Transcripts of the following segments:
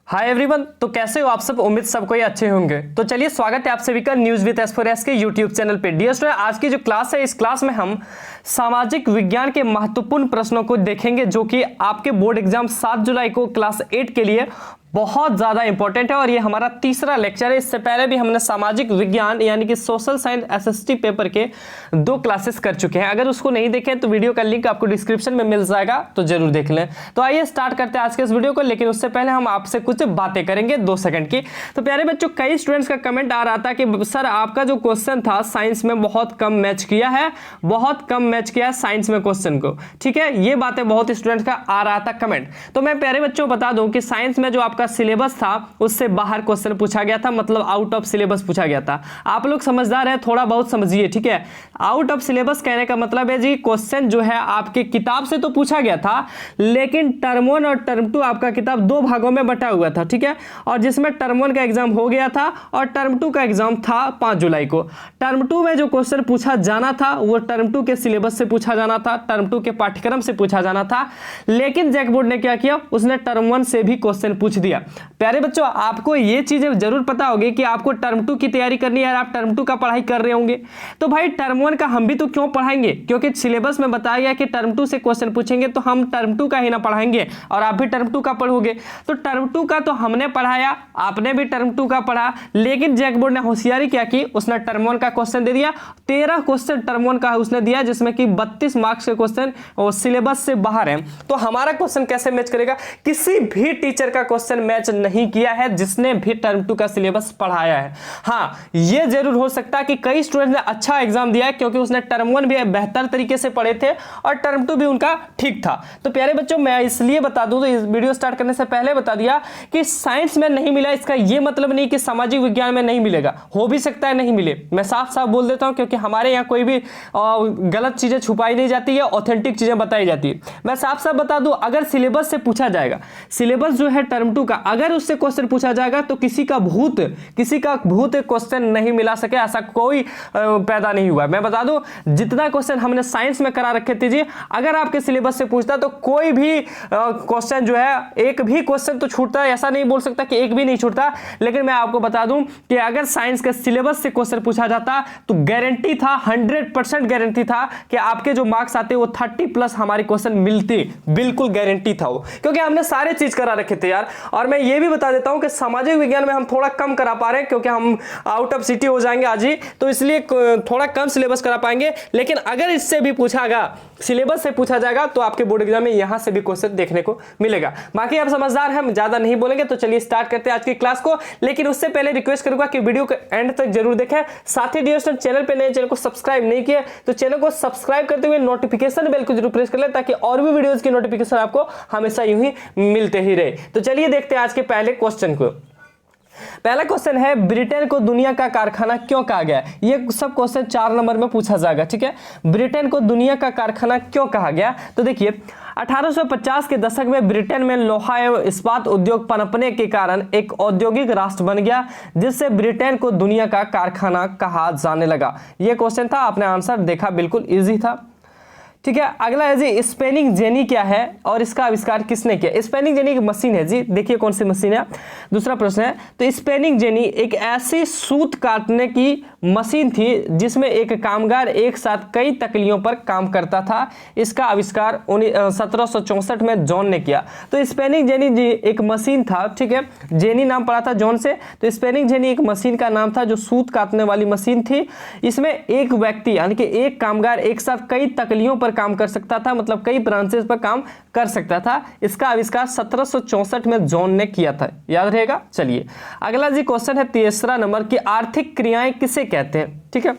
Hi everyone, तो कैसे हो आप सब। उम्मीद सबको ही अच्छे होंगे। तो चलिए स्वागत है आप सभी का न्यूज विद एस4एस के यूट्यूब चैनल पे। डियर स्टूडेंट, आज की जो क्लास है इस क्लास में हम सामाजिक विज्ञान के महत्वपूर्ण प्रश्नों को देखेंगे जो कि आपके बोर्ड एग्जाम 7 जुलाई को क्लास 8 के लिए बहुत ज़्यादा इंपॉर्टेंट है और ये हमारा तीसरा लेक्चर है। इससे पहले भी हमने सामाजिक विज्ञान यानी कि सोशल साइंस एसएसटी पेपर के 2 क्लासेस कर चुके हैं। अगर उसको नहीं देखें तो वीडियो का लिंक आपको डिस्क्रिप्शन में मिल जाएगा, तो जरूर देख लें। तो आइए स्टार्ट करते हैं आज के इस वीडियो को, लेकिन उससे पहले हम आपसे कुछ बातें करेंगे 2 सेकंड की। तो प्यारे बच्चों, कई स्टूडेंट्स का कमेंट आ रहा था कि सर आपका जो क्वेश्चन था साइंस में बहुत कम मैच किया है, बहुत कम मैच किया है साइंस में क्वेश्चन को। ठीक है, ये बातें बहुत स्टूडेंट्स का आ रहा था कमेंट। तो मैं प्यारे बच्चों बता दूं कि साइंस में जो आपका सिलेबस था उससे बाहर क्वेश्चन पूछा गया था, मतलब आउट ऑफ सिलेबस पूछा गया था। आप लोग समझदार हैं, थोड़ा बहुत समझिए। ठीक है, आउट ऑफ सिलेबस कहने का मतलब है जी क्वेश्चन जो है आपके किताब से तो पूछा गया था, लेकिन टर्म 1 और टर्म 2 आपका किताब 2 भागों में बटा हुआ था। ठीक है, और जिसमें टर्म 1 का एग्जाम हो गया था और टर्म 2 का एग्जाम था 5 जुलाई को। टर्म 2 में जो क्वेश्चन पूछा जाना था वो टर्म 2 के सिलेबस से पूछा जाना था, टर्म 2 के पाठ्यक्रम से पूछा जाना था, लेकिन जैक बोर्ड ने क्या किया, उसने टर्म 1 से भी क्वेश्चन पूछ दिया। प्यारे बच्चों, आपको ये चीजें जरूर पता होगी कि आपको टर्म 2 की तैयारी करनी है, आप टर्म 2 का पढ़ाई कर रहे होंगे। तो भाई टर्म 1 का हम भी तो क्यों पढ़ाएंगे, क्योंकि सिलेबस में बताया गया कि टर्म 2 से क्वेश्चन पूछेंगे, तो हम टर्म 2 का ही ना पढ़ाएंगे और आप भी टर्म 2 का पढ़ोगे। तो टर्म 2 का तो हमने पढ़ाया, आपने भी टर्म 2 का पढ़ा, लेकिन जैक बोर्ड ने होशियारी क्या की, उसने टर्म 1 का क्वेश्चन दे दिया। 13 क्वेश्चन टर्म 1 का उसने दिया, जिसमें कि 32 मार्क्स के क्वेश्चन सिलेबस से बाहर है। तो हमारा क्वेश्चन कैसे मैच करेगा, किसी भी टीचर का क्वेश्चन मैच नहीं किया है जिसने भी टर्म 2 का सिलेबस पढ़ाया है। हाँ, ये जरूर हो सकता है कि कई स्टूडेंट ने अच्छा एग्जाम दिया है क्योंकि उसने टर्म 1 भी बेहतर तरीके से पढ़े थे और टर्म 2 भी उनका ठीक था। तो प्यारे बच्चों, मैं इसलिए बता दूं, तो इस वीडियो स्टार्ट करने से पहले बता दिया कि साइंस में नहीं मिला, इसका यह मतलब नहीं कि सामाजिक विज्ञान में नहीं मिलेगा। हो भी सकता है नहीं मिले, मैं साफ साफ बोल देता हूं, क्योंकि हमारे यहाँ कोई भी गलत चीजें छुपाई नहीं जाती है, ऑथेंटिक चीजें बताई जाती है। मैं साफ साफ बता दूं, अगर सिलेबस से पूछा जाएगा, सिलेबस जो है टर्म 2 का, अगर उससे क्वेश्चन पूछा जाएगा तो किसी का भूत क्वेश्चन नहीं मिला सके, ऐसा कोई पैदा नहीं हुआ। मैं बता दूं, जितना क्वेश्चन हमने साइंस में करा रखे थे जी, अगर आपके सिलेबस से पूछता तो कोई भी क्वेश्चन जो है, एक भी क्वेश्चन तो छूटता है, ऐसा नहीं बोल सकता कि एक भी नहीं छूटता, लेकिन मैं आपको बता दूं कि अगर साइंस के सिलेबस से क्वेश्चन पूछा जाता तो गारंटी था, 100% गारंटी था कि आपके जो मार्क्स आते वो 30+ हमारे क्वेश्चन मिलते, बिल्कुल गारंटी था वो, क्योंकि हमने सारे चीज करा रखे थे यार। और मैं ये भी बता देता हूं कि सामाजिक विज्ञान में हम थोड़ा कम करा पा रहे हैं क्योंकि हम आउट ऑफ सिटी हो जाएंगे आज ही, तो इसलिए थोड़ा कम सिलेबस करा पाएंगे। लेकिन अगर इससे भी पूछागा, सिलेबस से पूछा जाएगा, तो आपके बोर्ड एग्जाम में यहां से भी क्वेश्चन देखने को मिलेगा। बाकी आप समझदार हैं, हम ज्यादा नहीं बोलेंगे। तो चलिए स्टार्ट करते हैं आज की क्लास को, लेकिन उससे पहले रिक्वेस्ट करूंगा कि वीडियो को एंड तक जरूर देखें। साथ ही डियर स्टूडेंट, चैनल पे नए, चैनल को सब्सक्राइब नहीं किया तो चैनल को सब्सक्राइब करते हुए नोटिफिकेशन बेल को जरूर प्रेस कर ले, ताकि और भी वीडियोस की नोटिफिकेशन आपको हमेशा यूं ही मिलते ही रहे। तो चलिए देखते हैं आज के पहले क्वेश्चन को। पहला क्वेश्चन है, ब्रिटेन को दुनिया का कारखाना क्यों कहा गया। ये सब क्वेश्चन 4 नंबर में पूछा जाएगा। ठीक है, ब्रिटेन को दुनिया का कारखाना क्यों कहा गया। तो देखिए, 1850 के दशक में ब्रिटेन में लोहा एवं इस्पात उद्योग पनपने के कारण एक औद्योगिक राष्ट्र बन गया, जिससे ब्रिटेन को दुनिया का कारखाना कहा जाने लगा। यह क्वेश्चन था, आपने आंसर देखा, बिल्कुल इजी था। ठीक है, अगला है जी, स्पिनिंग जेनी क्या है और इसका आविष्कार किसने किया। स्पिनिंग जेनी एक मशीन है जी, देखिए कौन सी मशीन है। दूसरा प्रश्न है, तो स्पिनिंग जेनी एक ऐसी सूत काटने की मशीन थी जिसमें एक कामगार एक साथ कई तकलियों पर काम करता था। इसका आविष्कार 1764 में जॉन ने किया। तो स्पिनिंग जेनी जी एक मशीन था। ठीक है, जेनी नाम पड़ा था जॉन से, तो स्पिनिंग जेनी एक मशीन का नाम था जो सूत काटने वाली मशीन थी। इसमें एक व्यक्ति यानी कि एक कामगार एक साथ कई तकलियों पर काम कर सकता था, मतलब कई ब्रांचेस पर काम कर सकता था। इसका आविष्कार 1764 में जॉन ने किया था, याद रहेगा। चलिए अगला जी क्वेश्चन है 3रा नंबर की, आर्थिक क्रियाएं किसे कहते हैं। ठीक है,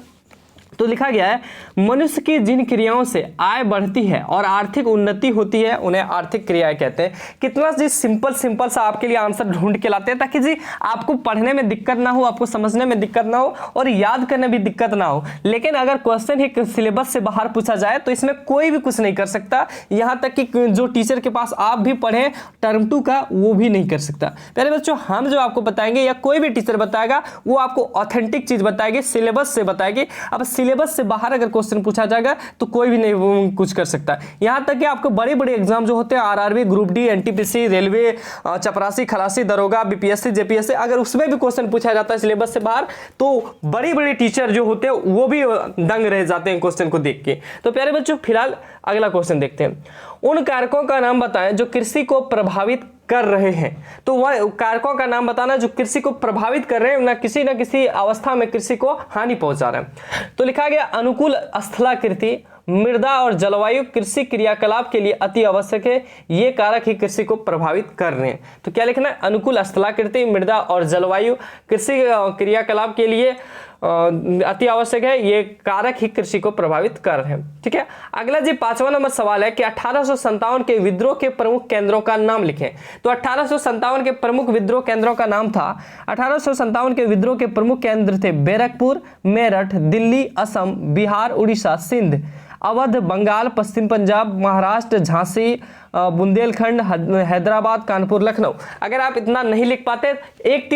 तो लिखा गया है, मनुष्य की जिन क्रियाओं से आय बढ़ती है और आर्थिक उन्नति होती है उन्हें आर्थिक क्रियाएं कहते हैं। कितना जी सिंपल सा आपके लिए आंसर ढूंढ के लाते हैं, ताकि जी आपको पढ़ने में दिक्कत ना हो, आपको समझने में दिक्कत ना हो और याद करने में दिक्कत ना हो। लेकिन अगर क्वेश्चन ही सिलेबस से बाहर पूछा जाए तो इसमें कोई भी कुछ नहीं कर सकता, यहां तक कि जो टीचर के पास आप भी पढ़े टर्म 2 का, वो भी नहीं कर सकता। पहले बच्चों, हम जो आपको बताएंगे या कोई भी टीचर बताएगा वो आपको ऑथेंटिक चीज बताएगी, सिलेबस से बताएगी। अब सिलेबस से बाहर अगर क्वेश्चन पूछा जाएगा तो कोई भी नहीं कुछ कर सकता। यहाँ तक कि आपको बड़े बड़े एग्जाम जो होते हैं RRB, group D, NTPC, railway, चपरासी, खलासी, दरोगा, बीपीएससी, जेपीएससी, अगर उसमें भी क्वेश्चन पूछा जाता है सिलेबस से बाहर तो बड़ी बड़ी टीचर जो होते हैं वो भी दंग रह जाते हैं क्वेश्चन को देख के। तो प्यारे बच्चों फिलहाल अगला क्वेश्चन देखते हैं। उन कारकों का नाम बताएं जो कृषि को प्रभावित कर रहे हैं। तो वह कारकों का नाम बताना जो कृषि को प्रभावित कर रहे हैं, ना किसी अवस्था में कृषि को हानि पहुंचा रहे हैं। तो लिखा गया अनुकूल स्थलाकृति, मृदा और जलवायु कृषि क्रियाकलाप के लिए अति आवश्यक है, ये कारक ही कृषि को प्रभावित कर रहे हैं। तो क्या लिखना है? अनुकूल स्थलाकृति, मृदा और जलवायु कृषि क्रियाकलाप के लिए अति आवश्यक है, ये कारक ही कृषि को प्रभावित कर रहे हैं। ठीक है, अगला जी 5वां नंबर सवाल है कि 1857 के विद्रोह के प्रमुख केंद्रों का नाम लिखें। तो 1857 के प्रमुख विद्रोह केंद्रों का नाम था, 1857 के विद्रोह के प्रमुख केंद्र थे बैरकपुर, मेरठ, दिल्ली, असम, बिहार, उड़ीसा, सिंध, अवध, बंगाल, पश्चिम पंजाब, महाराष्ट्र, झांसी, बुंदेलखंड, हैदराबाद, कानपुर, लखनऊ। अगर आप इतना नहीं लिख पाते एक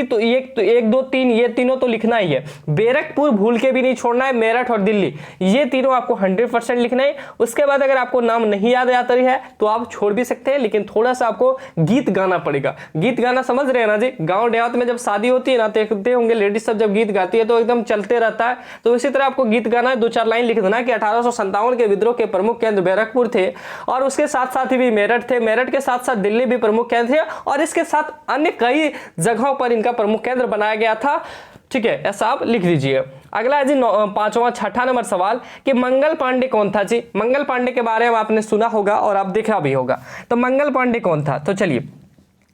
2 3 ये तीनों तो लिखना ही है। बैरकपुर भूल के भी नहीं छोड़ना है, मेरठ और दिल्ली ये तीनों आपको 100% लिखना है। उसके बाद अगर आपको नाम नहीं याद आता है तो आप छोड़ भी सकते हैं, लेकिन थोड़ा सा आपको गीत गाना पड़ेगा। गीत गाना समझ रहे हैं ना जी? गाँव देहात में जब शादी होती है ना, देखते होंगे लेडीज सब जब गीत गाती है तो एकदम चलते रहता है। तो इसी तरह आपको गीत गाना है, 2-4 लाइन लिख देना कि 1857 के विद्रोह के प्रमुख केंद्र बैरकपुर थे और उसके साथ साथ ही मेरठ थे, मेरठ के साथ साथ दिल्ली भी प्रमुख केंद्र थे और इसके साथ अन्य कई जगहों पर इनका प्रमुख केंद्र बनाया गया था। ठीक है, ऐसा आप लिख दीजिए। अगला है जी 6वां नंबर सवाल कि मंगल पांडे कौन था जी? मंगल पांडे के बारे में आपने सुना होगा और आप देखा भी होगा। तो मंगल पांडे कौन था? तो चलिए,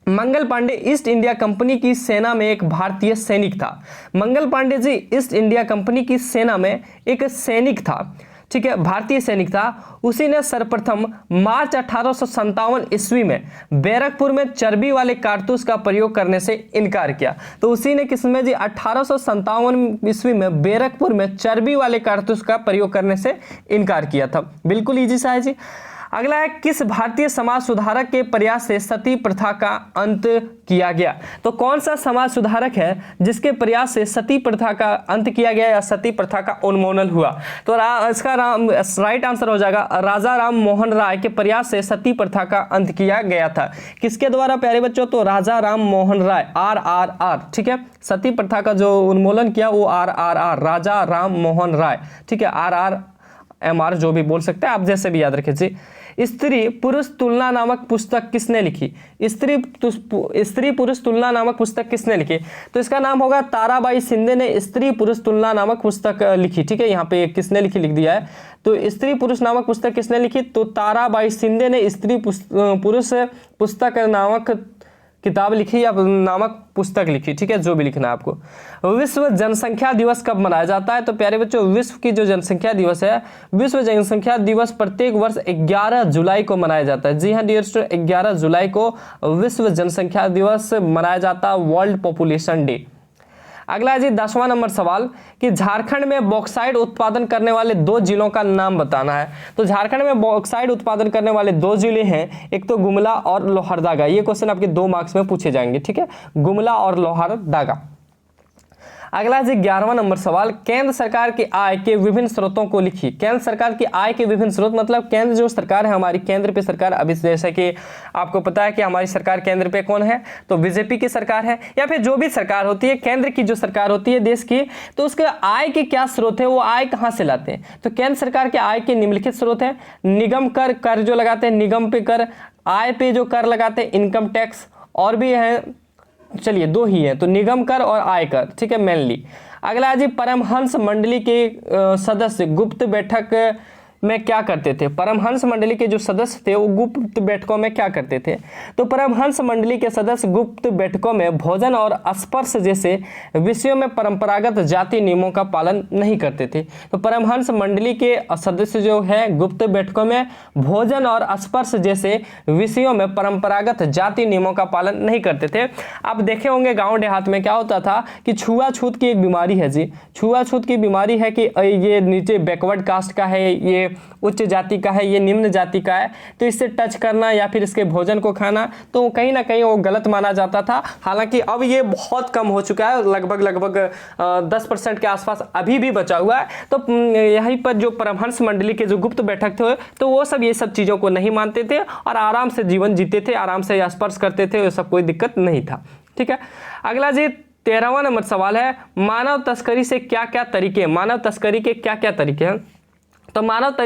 Mangal Pandey east India company की सेना में एक भारतीय सैनिक था। Mangal Pandey ji east India company की सेना में एक सैनिक था। ठीक है, भारतीय सैनिक था। उसी ने सर्वप्रथम मार्च 1857 ईस्वी में बैरकपुर में चर्बी वाले कारतूस का प्रयोग करने से इनकार किया। तो उसी ने किसमें जी 1857 ईस्वी में बैरकपुर में चर्बी वाले कारतूस का प्रयोग करने से इनकार किया था। बिल्कुल इजी सा है जी। अगला है किस भारतीय समाज सुधारक के प्रयास से सती प्रथा का अंत किया गया? तो कौन सा समाज सुधारक है जिसके प्रयास से सती प्रथा का अंत किया गया या सती प्रथा का उन्मूलन हुआ? तो इसका राइट आंसर हो जाएगा राजा राम मोहन राय के प्रयास से सती प्रथा का अंत किया गया था। किसके द्वारा प्यारे बच्चों? तो राजा राम मोहन राय, RRR। ठीक है, सती प्रथा का जो उन्मूलन किया वो RRR, राजा राम मोहन राय। ठीक है, RRMR जो भी बोल सकते हैं आप, जैसे भी याद रखिए। स्त्री पुरुष तुलना नामक पुस्तक किसने लिखी? स्त्री पुरुष तुलना नामक पुस्तक किसने लिखी? तो इसका नाम होगा ताराबाई शिंदे ने स्त्री पुरुष तुलना नामक पुस्तक लिखी। ठीक है, यहाँ पे किसने लिखी लिख दिया है। तो स्त्री पुरुष नामक पुस्तक किसने लिखी? तो ताराबाई शिंदे ने स्त्री पुरुष पुस्तक नामक किताब लिखी या नामक पुस्तक लिखी। ठीक है, जो भी लिखना है आपको। विश्व जनसंख्या दिवस कब मनाया जाता है? तो प्यारे बच्चों विश्व की जो जनसंख्या दिवस है, विश्व जनसंख्या दिवस प्रत्येक वर्ष 11 जुलाई को मनाया जाता है। जी हाँ डियर स्टूडेंट, 11 जुलाई को विश्व जनसंख्या दिवस मनाया जाता है, वर्ल्ड पॉपुलेशन डे। अगला है जी 10वां नंबर सवाल कि झारखंड में बॉक्साइट उत्पादन करने वाले 2 जिलों का नाम बताना है। तो झारखंड में बॉक्साइट उत्पादन करने वाले 2 जिले हैं, एक तो गुमला और लोहरदगा। ये क्वेश्चन आपके 2 मार्क्स में पूछे जाएंगे। ठीक है, गुमला और लोहरदगा। अगला है 11वां नंबर सवाल, केंद्र सरकार की आय के विभिन्न स्रोतों को लिखिए। केंद्र सरकार की आय के विभिन्न स्रोत मतलब केंद्र जो सरकार है हमारी, केंद्र पे सरकार, अभी जैसे कि आपको पता है कि हमारी सरकार केंद्र पे कौन है? तो बीजेपी की सरकार है, या फिर जो भी सरकार होती है केंद्र की जो सरकार होती है देश की, तो उसके आय के क्या स्रोत है, वो आय कहाँ से लाते हैं? तो केंद्र सरकार के आय के निम्नलिखित स्रोत है। निगम कर, कर जो लगाते हैं निगम पे कर, आय पे जो कर लगाते हैं इनकम टैक्स, और भी है, चलिए 2 ही है, तो निगम कर और आयकर। ठीक है, मेनली। अगला है जी परमहंस मंडली के सदस्य गुप्त बैठक में क्या करते थे? परमहंस मंडली के जो सदस्य थे वो गुप्त बैठकों में क्या करते थे? तो परमहंस मंडली के सदस्य गुप्त बैठकों में भोजन और स्पर्श जैसे विषयों में परंपरागत जाति नियमों का पालन नहीं करते थे। तो परमहंस मंडली के सदस्य जो है गुप्त बैठकों में भोजन और स्पर्श जैसे विषयों में परंपरागत जाति नियमों का पालन नहीं करते थे। आप देखे होंगे गाँव देहात में क्या होता था कि छुआछूत की एक बीमारी है जी, छुआछूत की बीमारी है कि ये नीचे बैकवर्ड कास्ट का है, ये उच्च जाति का है, ये निम्न जाति का है, तो इससे टच करना या फिर इसके भोजन को खाना तो कहीं ना कहीं वो गलत माना जाता था। हालांकि अब ये बहुत कम हो चुका है, लगभग 10% के आसपास अभी भी बचा हुआ है। तो यहीं पर जो परमहंस मंडली के जो गुप्त बैठक थे तो वो सब ये सब चीज़ों को नहीं मानते थे और आराम से जीवन जीते थे, आराम से स्पर्श करते थे, वो सब कोई दिक्कत नहीं था। ठीक है, अगला जी 13वां नंबर सवाल है, मानव तस्करी से क्या क्या तरीके, मानव तस्करी के क्या क्या तरीके हैं। तो मानव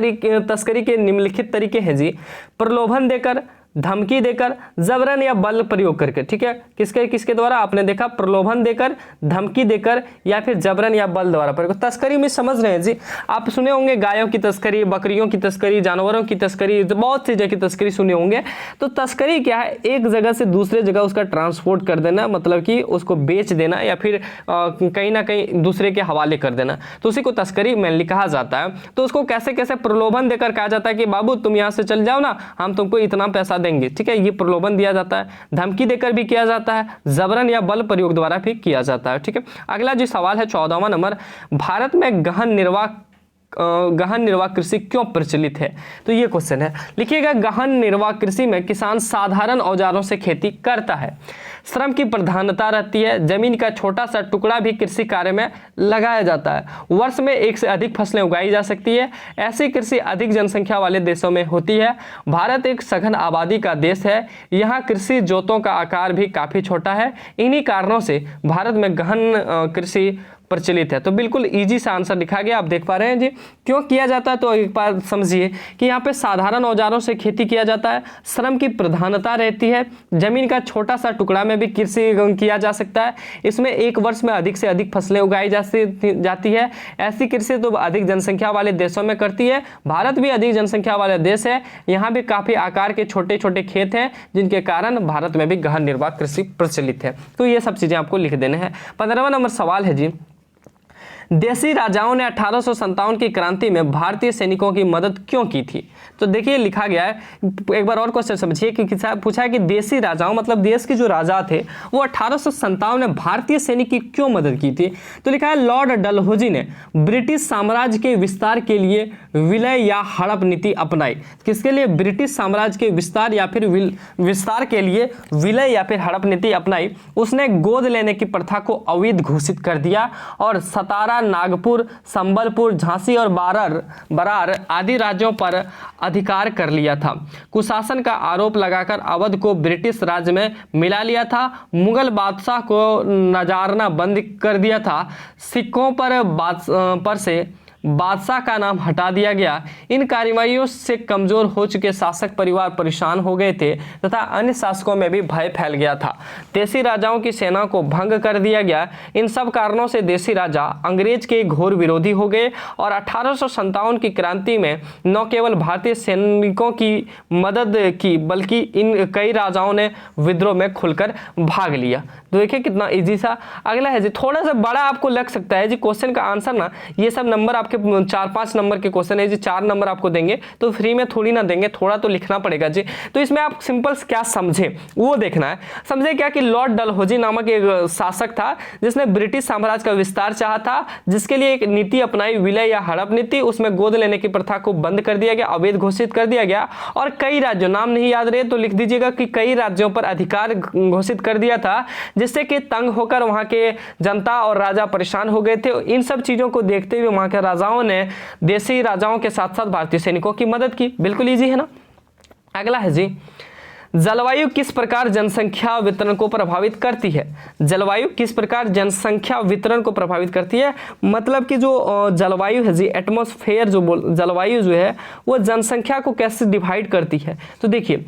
तस्करी के निम्नलिखित तरीके हैं जी, प्रलोभन देकर, धमकी देकर, जबरन या बल प्रयोग करके। ठीक है, किसके किसके द्वारा आपने देखा, प्रलोभन देकर, धमकी देकर या फिर जबरन या बल द्वारा प्रयोग। तस्करी में समझ रहे हैं जी, आप सुने होंगे गायों की तस्करी, बकरियों की तस्करी, जानवरों की तस्करी, बहुत सी जगह की तस्करी सुने होंगे। तो तस्करी क्या है, एक जगह से दूसरे जगह उसका ट्रांसपोर्ट कर देना, मतलब कि उसको बेच देना या फिर कहीं ना कहीं दूसरे के हवाले कर देना, तो उसी को तस्करी मेनली कहा जाता है। तो उसको कैसे कैसे प्रलोभन देकर कहा जाता है कि बाबू तुम यहाँ से चल जाओ ना, हम तुमको इतना पैसा देंगे। ठीक है, ये प्रलोभन दिया जाता है। धमकी देकर भी किया जाता है, जबरन या बल प्रयोग द्वारा भी किया जाता है। ठीक है, अगला जो सवाल है 14वां नंबर, भारत में गहन निर्वाह कृषि क्यों प्रचलित है। तो ये क्वेश्चन है, लिखिएगा गहन निर्वाह कृषि में किसान साधारण औजारों से खेती करता है, श्रम की प्रधानता रहती है, जमीन का छोटा सा टुकड़ा भी कृषि कार्य में लगाया जाता है, वर्ष में एक से अधिक फसलें उगाई जा सकती है, ऐसी कृषि अधिक जनसंख्या वाले देशों में होती है, भारत एक सघन आबादी का देश है, यहाँ कृषि जोतों का आकार भी काफ़ी छोटा है, इन्हीं कारणों से भारत में गहन कृषि प्रचलित है। तो बिल्कुल इजी सा आंसर लिखा गया, आप देख पा रहे हैं जी। क्यों किया जाता है, तो एक बार समझिए कि यहाँ पे साधारण औजारों से खेती किया जाता है, श्रम की प्रधानता रहती है, जमीन का छोटा सा टुकड़ा में भी कृषि किया जा सकता है, इसमें एक वर्ष में अधिक से अधिक फसलें उगाई जाती है, ऐसी कृषि तो अधिक जनसंख्या वाले देशों में करती है, भारत भी अधिक जनसंख्या वाला देश है, यहाँ भी काफ़ी आकार के छोटे छोटे खेत हैं, जिनके कारण भारत में भी गहन निर्वाह कृषि प्रचलित है। तो ये सब चीज़ें आपको लिख देने हैं। 15वां नंबर सवाल है जी, देसी राजाओं ने 1857 की क्रांति में भारतीय सैनिकों की मदद क्यों की थी। तो देखिए लिखा गया है, एक बार और क्वेश्चन समझिए कि पूछा है कि देसी राजाओं मतलब देश के जो राजा थे वो 1857 में भारतीय सैनिक की क्यों मदद की थी। तो लिखा है लॉर्ड डलहौजी ने ब्रिटिश साम्राज्य के विस्तार के लिए विलय या हड़प नीति अपनाई। किसके लिए, ब्रिटिश साम्राज्य के विस्तार या फिर विस्तार के लिए विलय या फिर हड़प नीति अपनाई। उसने गोद लेने की प्रथा को अवैध घोषित कर दिया और सतारा, नागपुर, संबलपुर, झांसी और बरार आदि राज्यों पर अधिकार कर लिया था। कुशासन का आरोप लगाकर अवध को ब्रिटिश राज्य में मिला लिया था। मुगल बादशाह को नजारना बंद कर दिया था। सिखों पर से बादशाह का नाम हटा दिया गया। इन कार्रवाइयों से कमजोर हो चुके शासक परिवार परेशान हो गए थे तथा अन्य शासकों में भी भय फैल गया था। देसी राजाओं की सेना को भंग कर दिया गया। इन सब कारणों से देसी राजा अंग्रेज के घोर विरोधी हो गए और 1857 की क्रांति में न केवल भारतीय सैनिकों की मदद की बल्कि इन कई राजाओं ने विद्रोह में खुलकर भाग लिया। तो देखिए कितना इजी सा। अगला है जी, थोड़ा सा बड़ा आपको लग सकता है जी क्वेश्चन का आंसर ना, ये सब नंबर आपके 4-5 नंबर के क्वेश्चन है जी, 4 नंबर आपको देंगे तो फ्री में थोड़ी ना देंगे, थोड़ा तो लिखना पड़ेगा जी। तो इसमें आप सिंपल क्या समझे वो देखना है। समझे क्या कि लॉर्ड डलहौजी नामक एक शासक था जिसने ब्रिटिश साम्राज्य का विस्तार चाहा था, जिसके लिए एक नीति अपनाई, विलय या हड़प नीति। उसमें गोद लेने की प्रथा को बंद कर दिया गया, अवैध घोषित कर दिया गया और कई राज्यों, नाम नहीं याद रहे तो लिख दीजिएगा कि कई राज्यों पर अधिकार घोषित कर दिया था, जिससे कि तंग होकर वहां के जनता और राजा परेशान हो गए थे। इन सब चीजों को देखते हुए वहां के राजाओं ने देसी राजाओं के साथ साथ भारतीय सैनिकों की मदद की। बिल्कुल इजी है ना। अगला है जी, जलवायु किस प्रकार जनसंख्या वितरण को प्रभावित करती है। जलवायु किस प्रकार जनसंख्या वितरण को प्रभावित करती है, मतलब कि जो जलवायु है जी, एटमॉस्फेयर जो जलवायु जो है वो जनसंख्या को कैसे डिवाइड करती है। तो देखिए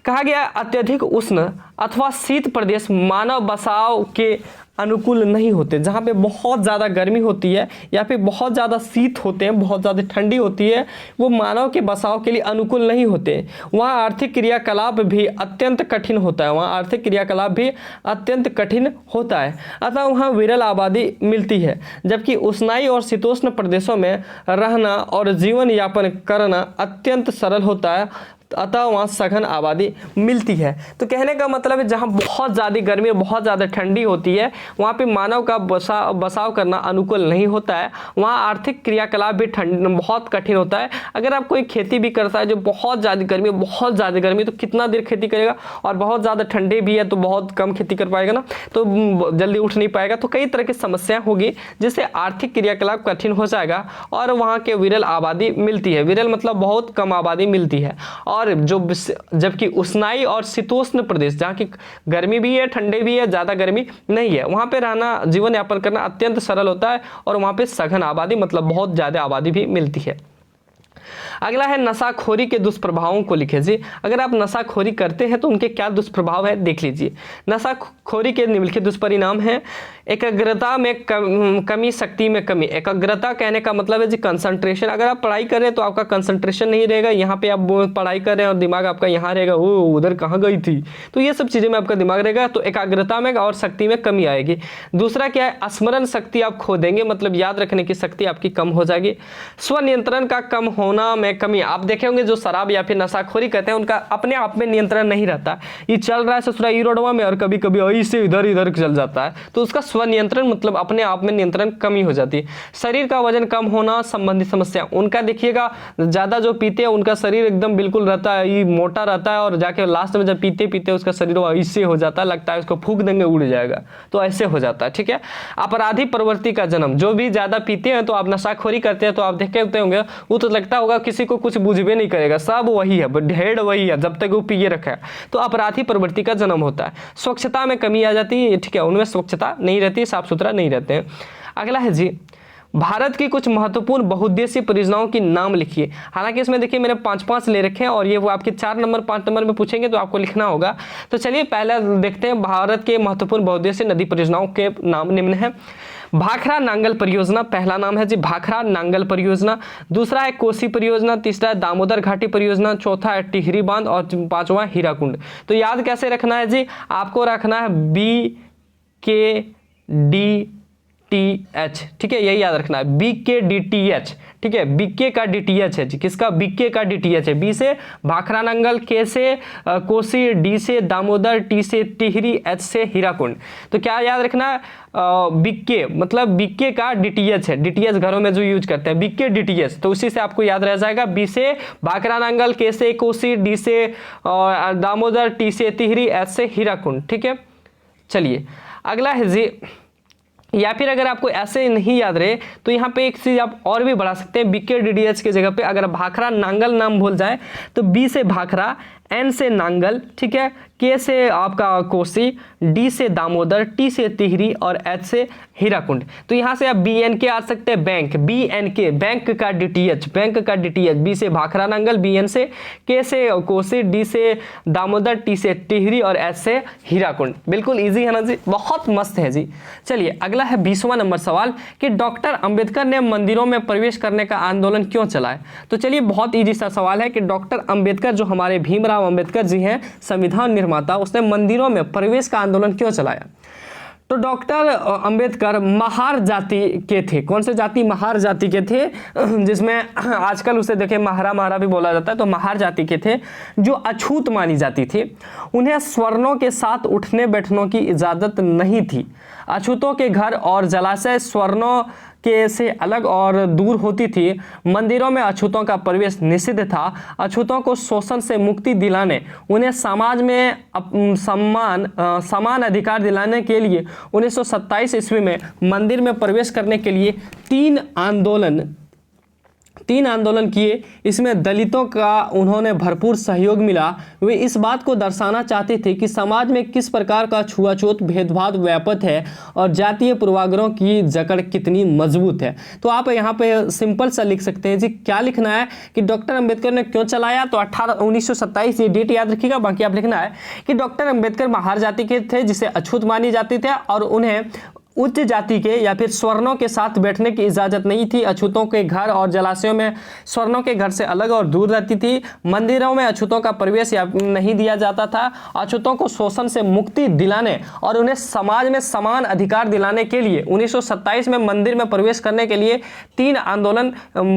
कहा गया अत्यधिक उष्ण अथवा शीत प्रदेश मानव बसाव के अनुकूल नहीं होते। जहाँ पे बहुत ज़्यादा गर्मी होती है या फिर बहुत ज़्यादा शीत होते हैं, बहुत ज़्यादा ठंडी होती है, वो मानव के बसाव के लिए अनुकूल नहीं होते। वहाँ आर्थिक क्रियाकलाप भी अत्यंत कठिन होता है, वहाँ आर्थिक क्रियाकलाप भी अत्यंत कठिन होता है, अतः वहाँ विरल आबादी मिलती है। जबकि उष्णाई और शीतोष्ण प्रदेशों में रहना और जीवन यापन करना अत्यंत सरल होता है, अतः वहाँ सघन आबादी मिलती है। तो कहने का मतलब है जहाँ बहुत ज़्यादा गर्मी बहुत ज़्यादा ठंडी होती है वहाँ पे मानव का बसाव करना अनुकूल नहीं होता है, वहाँ आर्थिक क्रियाकलाप भी बहुत कठिन होता है। अगर आप कोई खेती भी करता है जो बहुत ज़्यादा गर्मी तो कितना देर खेती करेगा, और बहुत ज़्यादा ठंडे भी है तो बहुत कम खेती कर पाएगा ना, तो जल्दी उठ नहीं पाएगा। तो कई तरह की समस्याएं होगी जिससे आर्थिक क्रियाकलाप कठिन हो जाएगा और वहाँ के विरल आबादी मिलती है। विरल मतलब बहुत कम आबादी मिलती है। और जबकि उष्णाई और शीतोष्ण प्रदेश जहाँ की गर्मी भी है ठंडे भी है, ज़्यादा गर्मी नहीं है, वहाँ पे रहना जीवन यापन करना अत्यंत सरल होता है और वहाँ पे सघन आबादी मतलब बहुत ज़्यादा आबादी भी मिलती है। अगला है नशाखोरी के दुष्प्रभावों को लिखे जी। अगर आप नशाखोरी करते हैं तो उनके क्या दुष्प्रभाव है देख लीजिए। नशाखोरी के निम्नलिखित दुष्परिणाम है। एकाग्रता में कमी, शक्ति में कमी। एकाग्रता कहने का मतलब है जी कंसंट्रेशन। अगर आप पढ़ाई कर रहे हैं तो आपका कंसंट्रेशन नहीं रहेगा, यहाँ पे आप पढ़ाई कर रहे हैं और दिमाग आपका यहाँ रहेगा, वो उधर कहाँ गई थी, तो ये सब चीज़ें में आपका दिमाग रहेगा। तो एकाग्रता में और शक्ति में कमी आएगी। दूसरा क्या है, स्मरण शक्ति आप खो देंगे, मतलब याद रखने की शक्ति आपकी कम हो जाएगी। स्वनियंत्रण का कम होना में कमी। आप देखे होंगे जो शराब या फिर नशाखोरी करते हैं उनका अपने आप में नियंत्रण नहीं रहता, ये चल रहा है ससुरा ई रोडवा में और कभी कभी ऐसे इधर इधर चल जाता है, तो उसका स्वनियंत्रण मतलब अपने आप में नियंत्रण कमी हो जाती है। शरीर का वजन कम होना संबंधी समस्या। उनका देखिएगा ज़्यादा जो पीते हैं उनका शरीर एकदम बिल्कुल रहता है, ये मोटा रहता है और जाके लास्ट में जब पीते पीते उसका शरीर ऐसे हो जाता है, लगता है उसको फूंक देंगे उड़ जाएगा, तो ऐसे हो जाता है। ठीक है। अपराधी प्रवृत्ति का जन्म। जो भी ज़्यादा पीते हैं तो आप नशाखोरी करते हैं तो आप देखे होंगे वो तो लगता होगा किसी को कुछ बुझबे नहीं करेगा, सब वही है, ढेड़ वही है जब तक वो पिए रखा है, तो अपराधी प्रवृत्ति का जन्म होता है। स्वच्छता में कमी आ जाती है। ठीक है, उनमें स्वच्छता नहीं रहती, साफ सुथरा नहीं रहते हैं। अगला है जी, भारत की कुछ महत्वपूर्ण बहुउद्देशीय परियोजनाओं की नाम लिखिए। हालांकि इसमें देखिए मैंने 5-5 ले रखे हैं और ये वो आपके 4 नंबर 5 नंबर में पूछेंगे तो आपको लिखना होगा। तो चलिए पहले देखते हैं भारत के महत्वपूर्ण बहुउद्देशीय नदी परियोजनाओं के नाम निम्न है। भाखड़ा नांगल परियोजना पहला नाम है जी, भाखड़ा नांगल परियोजना। दूसरा है कोसी परियोजना। तीसरा है दामोदर घाटी परियोजना। चौथा है टिहरी बांध और 5वां हीराकुंड। तो याद कैसे रखना है जी, आपको रखना है BKDTH। ठीक है, यही याद रखना है BKDTH। ठीक है, बीके का DTH है जी, किसका, बीके का DTH है। बी से भाखड़ा नांगल, के से कोसी, डी से दामोदर, टी से टिहरी, एच से हीराकुंड। तो क्या याद रखना है, बीके मतलब बीके का DTH है। DTH घरों में जो यूज करते हैं बीके DTH, तो उसी से आपको याद रह जाएगा। बी से भाखड़ा नांगल, के से कोसी, डी से दामोदर, टी से टिहरी, एच से हीराकुंड। ठीक है, चलिए अगला है जी, या फिर अगर आपको ऐसे नहीं याद रहे तो यहाँ पे एक चीज़ आप और भी बढ़ा सकते हैं। BKDTH के जगह पे अगर भाखड़ा नांगल नाम भूल जाए तो बी से भाखड़ा, एन से नांगल, ठीक है, के से आपका कोसी, डी से दामोदर, टी से टिहरी और एच से हीराकुंड। तो यहाँ से आप BNK आ सकते हैं, बैंक, BNK बैंक का DTH, बैंक का DTH। बी से भाखड़ा नांगल, BN से, के से कोसी, डी से दामोदर, टी से टिहरी और एच से हीराकुंड। बिल्कुल इजी है ना जी, बहुत मस्त है जी। चलिए अगला है 20वां नंबर सवाल कि डॉक्टर अंबेडकर ने मंदिरों में प्रवेश करने का आंदोलन क्यों चलाया। तो चलिए बहुत ईजी सा सवाल है कि डॉक्टर अंबेडकर जो हमारे भीमराव अंबेडकर जी हैं, संविधान निर्माता, उसने मंदिरों में प्रवेश का आंदोलन क्यों चलाया। तो डॉक्टर अंबेडकर महार जाति के थे। कौन से जाति, महार जाति के थे, जिसमें आजकल उसे देखें महारा भी बोला जाता है। तो महार जाति के थे जो अछूत मानी जाती थी। उन्हें स्वर्णों के साथ उठने बैठने की इजाज़त नहीं थी। अछूतों के घर और जलाशय स्वर्णों के से अलग और दूर होती थी। मंदिरों में अछूतों का प्रवेश निषिद्ध था। अछूतों को शोषण से मुक्ति दिलाने, उन्हें समाज में समान अधिकार दिलाने के लिए 1927 ईस्वी में मंदिर में प्रवेश करने के लिए 3 आंदोलन किए। इसमें दलितों का उन्होंने भरपूर सहयोग मिला। वे इस बात को दर्शाना चाहते थे कि समाज में किस प्रकार का छुआछूत भेदभाव व्याप्त है और जातीय पूर्वाग्रहों की जकड़ कितनी मजबूत है। तो आप यहाँ पे सिंपल सा लिख सकते हैं जी, क्या लिखना है कि डॉक्टर अंबेडकर ने क्यों चलाया। तो 1927 ये डेट याद रखिएगा। बाकी आप लिखना है कि डॉक्टर अंबेडकर महार जाति के थे जिसे अछूत मानी जाती थे और उन्हें उच्च जाति के या फिर स्वर्णों के साथ बैठने की इजाजत नहीं थी। अछूतों के घर और जलाशयों में स्वर्णों के घर से अलग और दूर रहती थी। मंदिरों में अछूतों का प्रवेश नहीं दिया जाता था। अछूतों को शोषण से मुक्ति दिलाने और उन्हें समाज में समान अधिकार दिलाने के लिए 1927 में मंदिर में प्रवेश करने के लिए 3 आंदोलन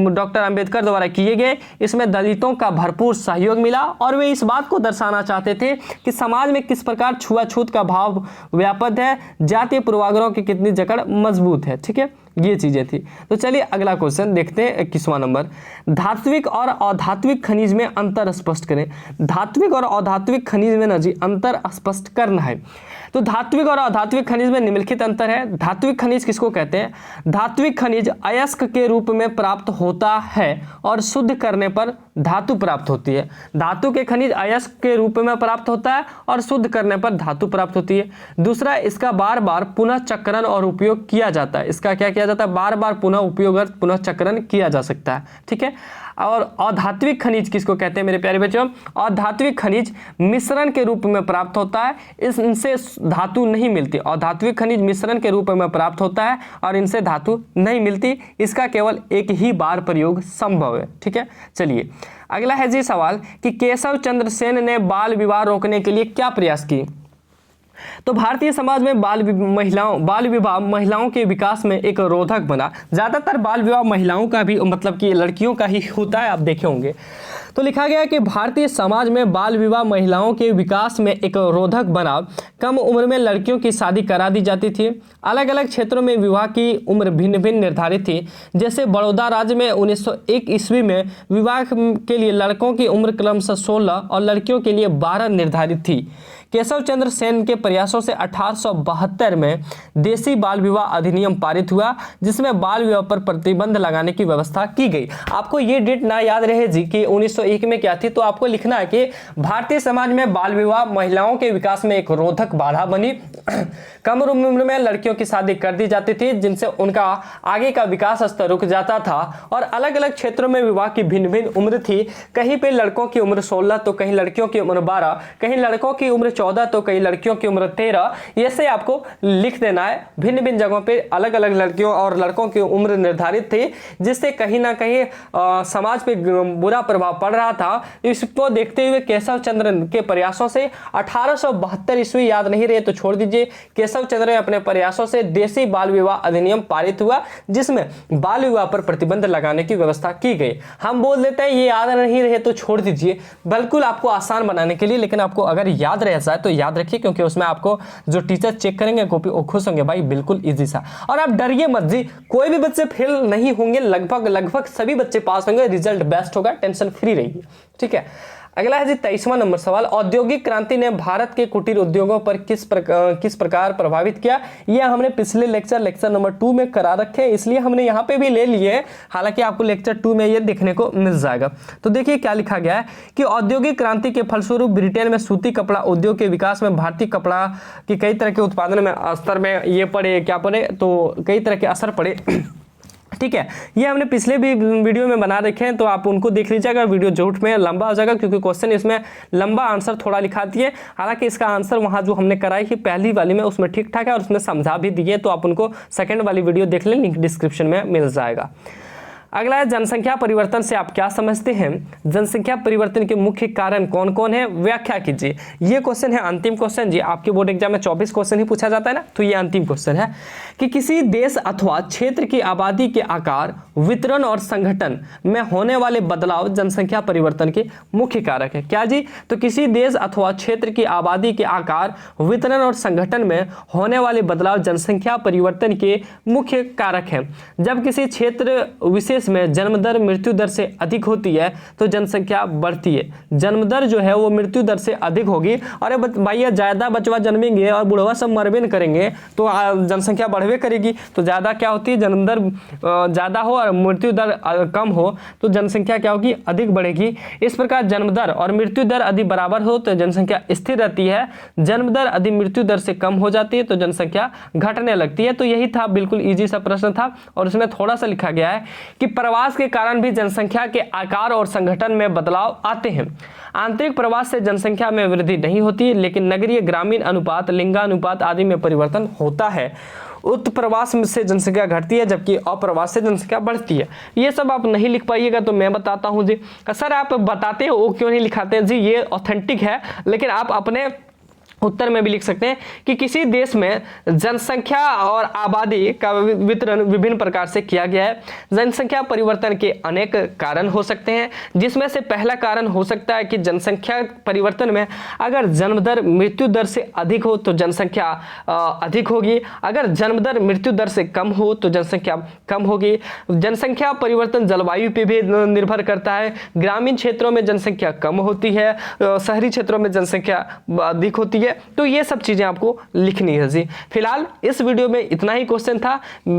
डॉक्टर अंबेडकर द्वारा किए गए। इसमें दलितों का भरपूर सहयोग मिला और वे इस बात को दर्शाना चाहते थे कि समाज में किस प्रकार छुआछूत का भाव व्याप्त है, जातीय पूर्वाग्रहों की कितनी जकड़ मजबूत है। ठीक है, ये चीजें थी। तो चलिए अगला क्वेश्चन देखते हैं, 21वां नंबर। धात्विक और अधात्विक खनिज में अंतर स्पष्ट करें। धात्विक और अधात्विक खनिज में ना जी अंतर स्पष्ट करना है। तो धात्विक और अधात्विक खनिज में निम्नलिखित अंतर है। धात्विक खनिज किसको कहते हैं? धात्विक खनिज अयस्क के रूप में प्राप्त होता है और शुद्ध करने पर धातु प्राप्त होती है। धातु के खनिज अयस्क के रूप में प्राप्त होता है और शुद्ध करने पर धातु प्राप्त होती है। दूसरा, इसका बार बार पुनः चक्रण और उपयोग किया जाता है। इसका क्या किया जाता है? बार बार पुनः उपयोग और पुनः चक्रण किया जा सकता है। ठीक है। और अधात्विक खनिज किसको कहते हैं मेरे प्यारे बच्चों? अधात्विक खनिज मिश्रण के रूप में प्राप्त होता है, इनसे धातु नहीं मिलती। अधात्विक खनिज मिश्रण के रूप में प्राप्त होता है और इनसे धातु नहीं मिलती। इसका केवल एक ही बार प्रयोग संभव है। ठीक है, चलिए अगला है जी सवाल कि केशव चंद्र सेन ने बाल विवाह रोकने के लिए क्या प्रयास किए? तो भारतीय समाज में बाल विवाह महिलाओं के विकास में एक रोधक बना। ज्यादातर बाल विवाह महिलाओं का भी मतलब कि लड़कियों का ही होता है, आप देखे होंगे। तो लिखा गया कि भारतीय समाज में बाल विवाह महिलाओं के विकास में एक रोधक बना। कम उम्र में लड़कियों की शादी करा दी जाती थी। अलग अलग क्षेत्रों में विवाह की उम्र भिन्न भिन्न निर्धारित थी। जैसे बड़ौदा राज्य में 1901 ईस्वी में विवाह के लिए लड़कों की उम्र क्रमशः 16 और लड़कियों के लिए 12 निर्धारित थी। केशव चंद्र सेन के प्रयासों से 1872 में देसी बाल विवाह अधिनियम पारित हुआ, जिसमें बाल विवाह पर प्रतिबंध लगाने की व्यवस्था की गई। आपको ये डेट ना याद रहे जी कि 1901 में क्या थी, तो आपको लिखना है कि भारतीय समाज में बाल विवाह महिलाओं के विकास में एक रोधक बाधा बनी। कम उम्र में लड़कियों की शादी कर दी जाती थी, जिनसे उनका आगे का विकास स्तर रुक जाता था। और अलग अलग क्षेत्रों में विवाह की भिन्न भिन्न उम्र थी। कहीं पे लड़कों की उम्र 16 तो कहीं लड़कियों की उम्र 12, कहीं लड़कों की उम्र 14 तो कई लड़कियों की उम्र 13। ऐसे आपको लिख देना है। भिन्न भिन्न जगहों पे अलग अलग लड़कियों और लड़कों की उम्र निर्धारित थी, जिससे कहीं ना कहीं समाज पे बुरा प्रभाव पड़ रहा था। इसको देखते हुए केशव चंद्र के प्रयासों से 1872 ईस्वी याद नहीं रहे तो छोड़ दीजिए, केशव चंद्र अपने प्रयासों से देसी बाल विवाह अधिनियम पारित हुआ, जिसमें बाल विवाह पर प्रतिबंध लगाने की व्यवस्था की गई। हम बोल देते हैं ये याद नहीं रहे तो छोड़ दीजिए, बिल्कुल आपको आसान बनाने के लिए। लेकिन आपको अगर याद रह जाए तो याद रखिए, क्योंकि उसमें आपको जो टीचर चेक करेंगे कॉपी वो खुश होंगे भाई, बिल्कुल इजी सा। और आप डरिए मत जी, कोई भी बच्चे फेल नहीं होंगे, लगभग सभी बच्चे पास होंगे, रिजल्ट बेस्ट होगा, टेंशन फ्री रहिए। ठीक है, अगला है जी 23वां नंबर सवाल। औद्योगिक क्रांति ने भारत के कुटीर उद्योगों पर किस प्रकार प्रभावित किया? यह हमने पिछले लेक्चर नंबर 2 में करा रखे हैं, इसलिए हमने यहाँ पे भी ले लिए। हालांकि आपको लेक्चर 2 में ये देखने को मिल जाएगा। तो देखिए क्या लिखा गया है कि औद्योगिक क्रांति के फलस्वरूप ब्रिटेन में सूती कपड़ा उद्योग के विकास में भारतीय कपड़ा की कई तरह के उत्पादन में स्तर में ये पड़े, क्या पड़े, तो कई तरह के असर पड़े। ठीक है, ये हमने पिछले भी वीडियो में बना रखे हैं, तो आप उनको देख लीजिएगा। वीडियो जरूर में लंबा हो जाएगा, क्योंकि क्वेश्चन इसमें लंबा आंसर थोड़ा लिखा दिए। हालांकि इसका आंसर वहाँ जो हमने कराई थी पहली वाली में, उसमें ठीक ठाक है और उसमें समझा भी दिए। तो आप उनको सेकंड वाली वीडियो देख लें, लिंक डिस्क्रिप्शन में मिल जाएगा। अगला है जनसंख्या परिवर्तन से आप क्या समझते हैं? जनसंख्या परिवर्तन के मुख्य कारण कौन कौन है, व्याख्या कीजिए। ये क्वेश्चन है अंतिम क्वेश्चन जी। आपके बोर्ड एग्जाम में 24 क्वेश्चन ही पूछा जाता है ना, तो ये अंतिम क्वेश्चन है कि किसी देश अथवा क्षेत्र की आबादी के आकार, वितरण और संगठन में होने वाले बदलाव जनसंख्या परिवर्तन के मुख्य कारक है। क्या जी? तो किसी देश अथवा क्षेत्र की आबादी के आकार, वितरण और संगठन में होने वाले बदलाव जनसंख्या परिवर्तन के मुख्य कारक है। जब किसी क्षेत्र विशेष में जन्म दर मृत्यु दर से अधिक होती है तो जनसंख्या बढ़ती है। जन्म दर जो है वो मृत्यु दर से अधिक होगी। अरे भैया ज्यादा बचवा जन्मेंगे और बुढ़वा सब मरबे न करेंगे तो जनसंख्या बढ़वे करेगी। तो ज्यादा क्या होती है, जन्म दर ज्यादा हो और मृत्यु दर कम हो तो जनसंख्या क्या होगी, अधिक बढ़ेगी। इस प्रकार जन्म दर और मृत्यु दर यदि बराबर हो तो जनसंख्या स्थिर रहती है। जन्म दर यदि मृत्यु दर से कम हो जाती है तो जनसंख्या घटने लगती है। तो यही था, बिल्कुल इजी सा प्रश्न था। और उसमें थोड़ा सा लिखा गया है कि प्रवास के कारण भी जनसंख्या के आकार और संगठन में बदलाव आते हैं। आंतरिक प्रवास से जनसंख्या में वृद्धि नहीं होती, लेकिन नगरीय ग्रामीण अनुपात, लिंगानुपात आदि में परिवर्तन होता है। उत्प्रवास से जनसंख्या घटती है जबकि अप्रवास से जनसंख्या बढ़ती है। ये सब आप नहीं लिख पाइएगा तो मैं बताता हूँ जी। सर आप बताते हैं वो क्यों नहीं लिखाते हैं जी, ये ऑथेंटिक है, लेकिन आप अपने उत्तर में भी लिख सकते हैं कि किसी देश में जनसंख्या और आबादी का वितरण विभिन्न प्रकार से किया गया है। जनसंख्या परिवर्तन के अनेक कारण हो सकते हैं, जिसमें से पहला कारण हो सकता है कि जनसंख्या परिवर्तन में अगर जन्म दर मृत्यु दर से अधिक हो तो जनसंख्या अधिक होगी, अगर जन्म दर मृत्यु दर से कम हो तो जनसंख्या कम होगी। जनसंख्या परिवर्तन जलवायु पर भी निर्भर करता है। ग्रामीण क्षेत्रों में जनसंख्या कम होती है, शहरी क्षेत्रों में जनसंख्या अधिक होती है। तो ये सब चीजें आपको लिखनी है जी। फिलहाल इस वीडियो में इतना ही क्वेश्चन था,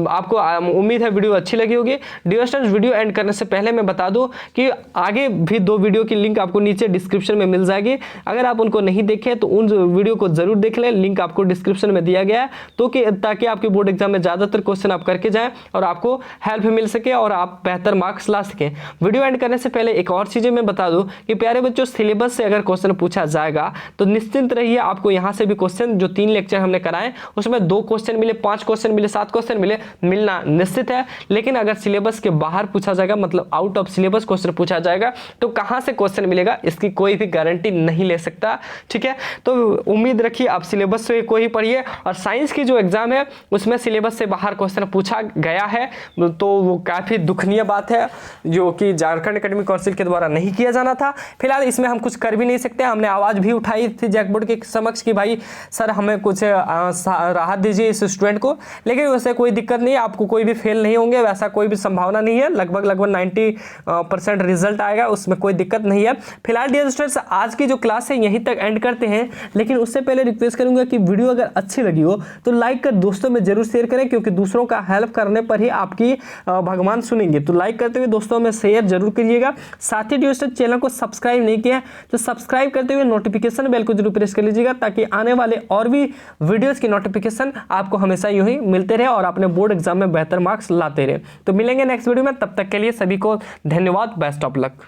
आपको उम्मीद है वीडियो अच्छी लगी होगी। डियर स्टूडेंट्स, वीडियो एंड करने से पहले मैं बता दूं कि आगे भी 2 वीडियो की लिंक आपको नीचे डिस्क्रिप्शन में मिल जाएगी। अगर आप उनको नहीं देखे तो उन वीडियो को जरूर देख लें, लिंक आपको डिस्क्रिप्शन में दिया गया है, तो कि ताकि आपके बोर्ड एग्जाम में ज्यादातर क्वेश्चन आप करके जाएं और आपको हेल्प मिल सके और आप बेहतर मार्क्स ला सकें। वीडियो एंड करने से पहले एक और चीजें मैं बता दूं कि प्यारे बच्चों, सिलेबस से अगर क्वेश्चन पूछा जाएगा तो निश्चिंत रहिए, आपको यहाँ से भी क्वेश्चन जो 3 लेक्चर हमने कराए उसमें 2 क्वेश्चन मिले, 5 क्वेश्चन मिले, 7 क्वेश्चन मिले, मिलना निश्चित है। लेकिन अगर सिलेबस के बाहर पूछा जाएगा, मतलब आउट ऑफ सिलेबस क्वेश्चन पूछा जाएगा, तो कहां से क्वेश्चन मिलेगा इसकी कोई भी गारंटी नहीं ले सकता। ठीक है, तो उम्मीद रखिए आप सिलेबस से को ही पढ़िए। और साइंस की जो एग्जाम है उसमें सिलेबस से बाहर क्वेश्चन पूछा गया है, तो वो काफी दुखनीय बात है, जो कि झारखंड एकेडमिक काउंसिल के द्वारा नहीं किया जाना था। फिलहाल इसमें हम कुछ कर भी नहीं सकते। हमने आवाज भी उठाई थी जैक बोर्ड के समक्ष कि भाई सर हमें कुछ राहत दीजिए इस स्टूडेंट को, लेकिन वैसे कोई दिक्कत नहीं है, आपको कोई भी फेल नहीं होंगे, वैसा कोई भी संभावना नहीं है। लगभग 90% रिजल्ट आएगा, उसमें कोई दिक्कत नहीं है। फिलहाल डियर स्टूडेंट्स, आज की जो क्लास है यहीं तक एंड करते हैं, लेकिन उससे पहले रिक्वेस्ट करूंगा कि वीडियो अगर अच्छी लगी हो तो लाइक कर दोस्तों में जरूर शेयर करें, क्योंकि दूसरों का हेल्प करने पर ही आपकी भगवान सुनेंगे। तो लाइक करते हुए दोस्तों में शेयर जरूर करिएगा। साथ ही डियर स्टूडेंट्स, चैनल को सब्सक्राइब नहीं किया तो सब्सक्राइब करते हुए नोटिफिकेशन बेल को जरूर प्रेस कर लीजिएगा, ताकि आने वाले और भी वीडियोस की नोटिफिकेशन आपको हमेशा यूं ही मिलते रहे और अपने बोर्ड एग्जाम में बेहतर मार्क्स लाते रहे। तो मिलेंगे नेक्स्ट वीडियो में, तब तक के लिए सभी को धन्यवाद, बेस्ट ऑफ लक।